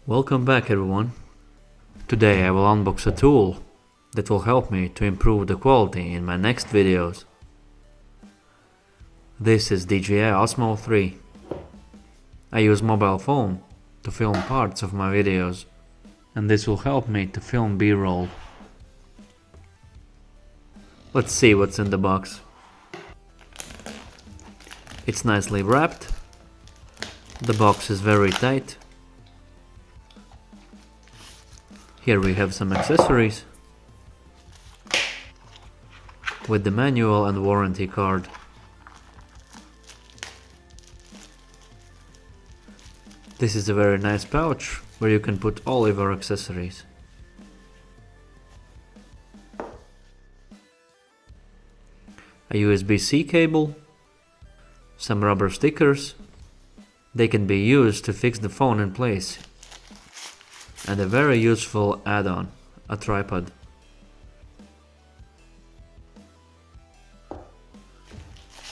Welcome back everyone. Today I will unbox a tool that will help me to improve the quality in my next videos. This is DJI Osmo 3. I use mobile phone to film parts of my videos, and this will help me to film B-roll. Let's see what's in the box. It's nicely wrapped. The box is very tight. Here we have some accessories with the manual and warranty card. This is a very nice pouch where you can put all of your accessories. A USB-C cable, some rubber stickers. They can be used to fix the phone in place. And a very useful add-on, a tripod.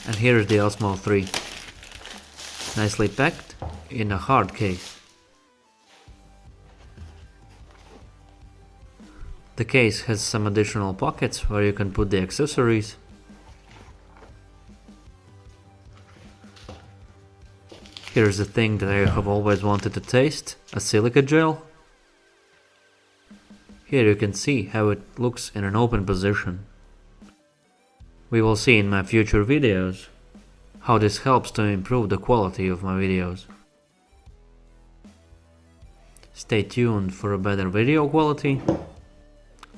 And here is the Osmo 3, nicely packed in a hard case. The case has some additional pockets where you can put the accessories. Here's the thing that I have always wanted to taste, a silica gel. Here you can see how it looks in an open position. We will see in my future videos how this helps to improve the quality of my videos. Stay tuned for a better video quality.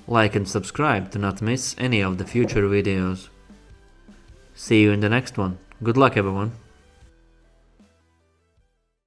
Like and subscribe to not miss any of the future videos. See you in the next one. Good luck everyone.